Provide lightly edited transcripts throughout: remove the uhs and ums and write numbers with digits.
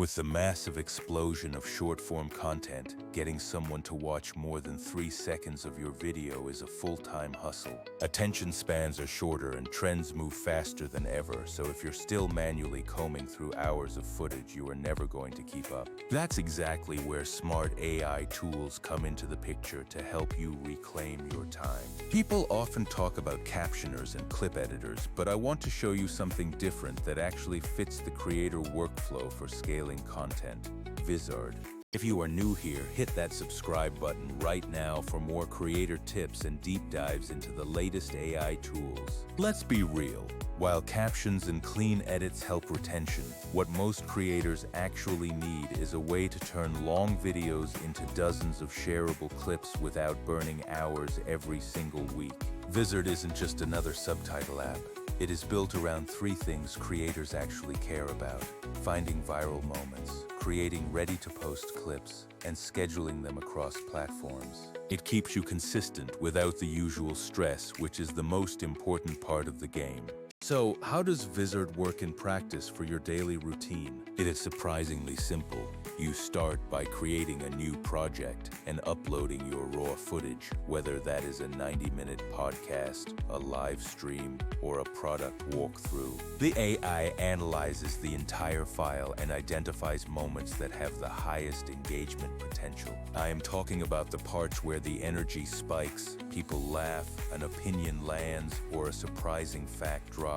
With the massive explosion of short-form content, getting someone to watch more than 3 seconds of your video is a full-time hustle. Attention spans are shorter and trends move faster than ever, so if you're still manually combing through hours of footage, you are never going to keep up. That's exactly where smart AI tools come into the picture to help you reclaim your time. People often talk about captioners and clip editors, but I want to show you something different that actually fits the creator workflow for scaling content. Vizard. If you are new here, hit that subscribe button right now for more creator tips and deep dives into the latest AI tools. Let's be real. While captions and clean edits help retention, what most creators actually need is a way to turn long videos into dozens of shareable clips without burning hours every single week. Vizard isn't just another subtitle app. It is built around 3 things creators actually care about: finding viral moments, creating ready-to-post clips, and scheduling them across platforms. It keeps you consistent without the usual stress, which is the most important part of the game. So, how does Vizard work in practice for your daily routine? It is surprisingly simple. You start by creating a new project and uploading your raw footage, whether that is a 90-minute podcast, a live stream, or a product walkthrough. The AI analyzes the entire file and identifies moments that have the highest engagement potential. I am talking about the parts where the energy spikes, people laugh, an opinion lands, or a surprising fact drops.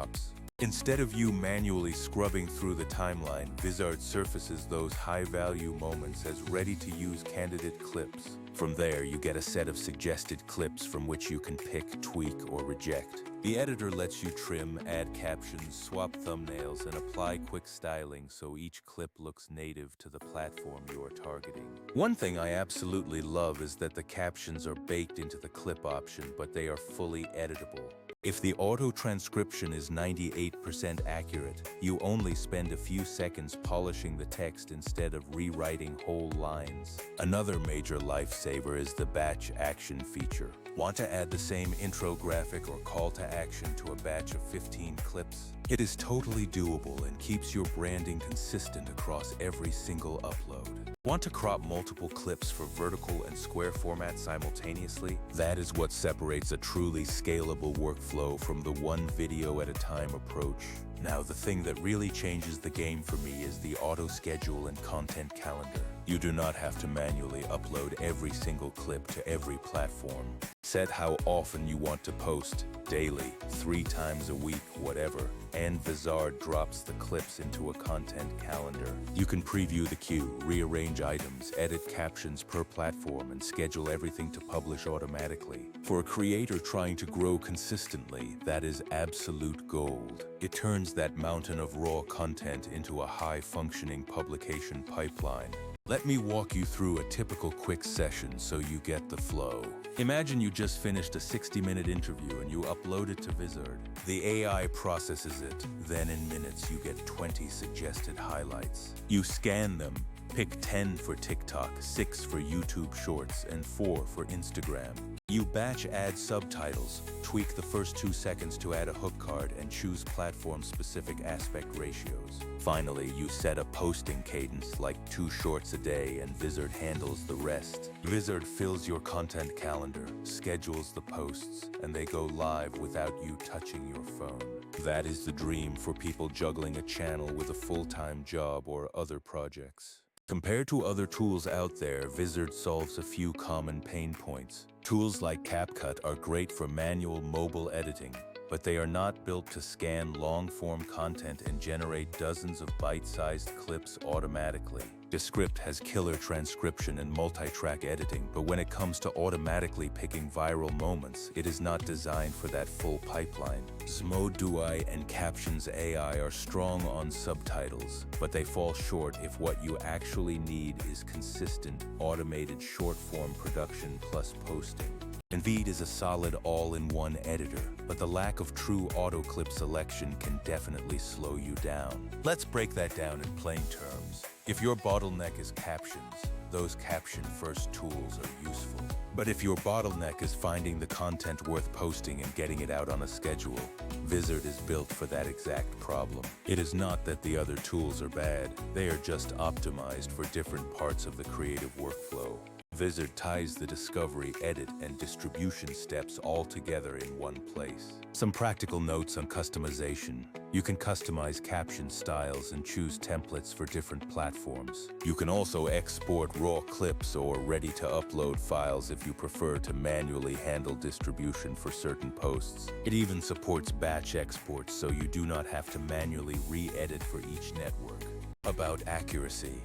Instead of you manually scrubbing through the timeline, Vizard surfaces those high-value moments as ready-to-use candidate clips. From there, you get a set of suggested clips from which you can pick, tweak, or reject. The editor lets you trim, add captions, swap thumbnails, and apply quick styling so each clip looks native to the platform you are targeting. One thing I absolutely love is that the captions are baked into the clip option, but they are fully editable. If the auto-transcription is 98% accurate, you only spend a few seconds polishing the text instead of rewriting whole lines. Another major lifesaver is the batch action feature. Want to add the same intro graphic or call to action to a batch of 15 clips? It is totally doable and keeps your branding consistent across every single upload. Want to crop multiple clips for vertical and square formats simultaneously? That is what separates a truly scalable workflow from the one video at a time approach. Now, the thing that really changes the game for me is the auto schedule and content calendar. You do not have to manually upload every single clip to every platform. Set how often you want to post, daily, 3 times a week, whatever, and Vizard drops the clips into a content calendar. You can preview the queue, rearrange items, edit captions per platform, and schedule everything to publish automatically. For a creator trying to grow consistently, that is absolute gold. It turns that mountain of raw content into a high-functioning publication pipeline. Let me walk you through a typical quick session so you get the flow. Imagine you just finished a 60-minute interview and you upload it to Vizard. The AI processes it, then in minutes you get 20 suggested highlights. You scan them, pick 10 for TikTok, 6 for YouTube Shorts, and 4 for Instagram. You batch add subtitles, tweak the first 2 seconds to add a hook card, and choose platform-specific aspect ratios. Finally, you set a posting cadence like 2 shorts a day, and Vizard handles the rest. Vizard fills your content calendar, schedules the posts, and they go live without you touching your phone. That is the dream for people juggling a channel with a full-time job or other projects. Compared to other tools out there, Vizard solves a few common pain points. Tools like CapCut are great for manual mobile editing, but they are not built to scan long-form content and generate dozens of bite-sized clips automatically. Descript has killer transcription and multi-track editing, but when it comes to automatically picking viral moments, it is not designed for that full pipeline. Zmo.doai and Captions AI are strong on subtitles, but they fall short if what you actually need is consistent, automated short-form production plus posting. And Veed is a solid all-in-one editor, but the lack of true auto-clip selection can definitely slow you down. Let's break that down in plain terms. If your bottleneck is captions, those caption-first tools are useful. But if your bottleneck is finding the content worth posting and getting it out on a schedule, Vizard is built for that exact problem. It is not that the other tools are bad, they are just optimized for different parts of the creative workflow. Vizard ties the discovery, edit, and distribution steps all together in one place. Some practical notes on customization. You can customize caption styles and choose templates for different platforms. You can also export raw clips or ready-to-upload files if you prefer to manually handle distribution for certain posts. It even supports batch exports, so you do not have to manually re-edit for each network. About accuracy.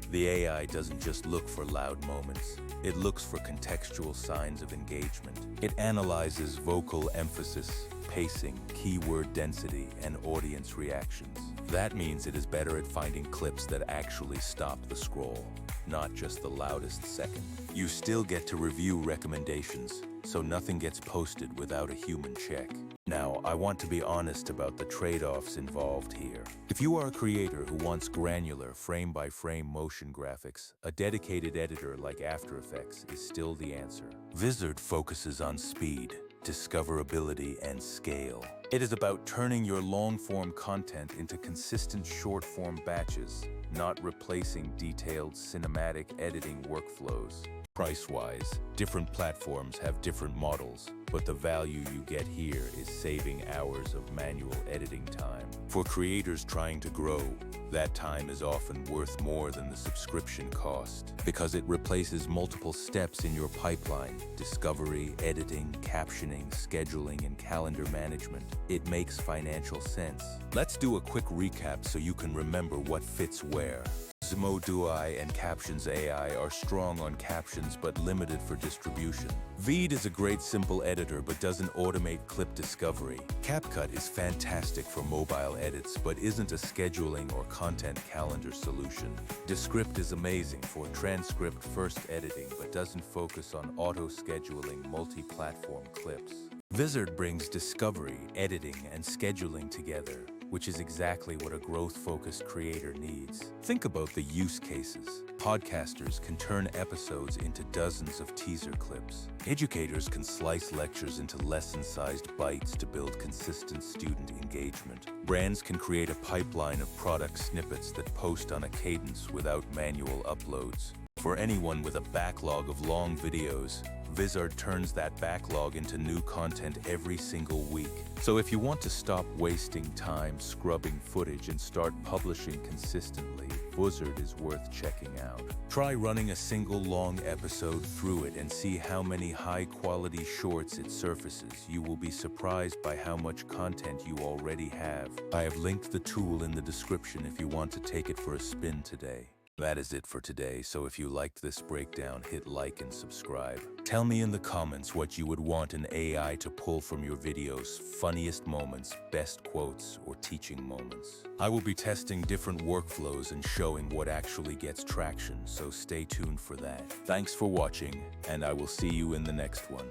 The AI doesn't just look for loud moments, it looks for contextual signs of engagement. It analyzes vocal emphasis, pacing, keyword density, and audience reactions. That means it is better at finding clips that actually stop the scroll, not just the loudest second. You still get to review recommendations, so nothing gets posted without a human check. Now, I want to be honest about the trade-offs involved here. If you are a creator who wants granular, frame-by-frame motion graphics, a dedicated editor like After Effects is still the answer. Vizard focuses on speed, discoverability, and scale. It is about turning your long-form content into consistent short-form batches, not replacing detailed cinematic editing workflows. Price-wise, different platforms have different models, but the value you get here is saving hours of manual editing time. For creators trying to grow, that time is often worth more than the subscription cost, because it replaces multiple steps in your pipeline: discovery, editing, captioning, scheduling, and calendar management. It makes financial sense. Let's do a quick recap so you can remember what fits where. Zmo.doai and Captions AI are strong on captions but limited for distribution. Veed is a great simple editor but doesn't automate clip discovery. CapCut is fantastic for mobile edits but isn't a scheduling or content calendar solution. Descript is amazing for transcript first editing but doesn't focus on auto-scheduling multi-platform clips. Vizard brings discovery, editing, and scheduling together, which is exactly what a growth-focused creator needs. Think about the use cases. Podcasters can turn episodes into dozens of teaser clips. Educators can slice lectures into lesson-sized bites to build consistent student engagement. Brands can create a pipeline of product snippets that post on a cadence without manual uploads. For anyone with a backlog of long videos, Vizard turns that backlog into new content every single week. So if you want to stop wasting time scrubbing footage and start publishing consistently, Vizard is worth checking out. Try running a single long episode through it and see how many high-quality shorts it surfaces. You will be surprised by how much content you already have. I have linked the tool in the description if you want to take it for a spin today. That is it for today, so if you liked this breakdown, hit like and subscribe. Tell me in the comments what you would want an AI to pull from your videos: funniest moments, best quotes, or teaching moments. I will be testing different workflows and showing what actually gets traction, so stay tuned for that. Thanks for watching, and I will see you in the next one.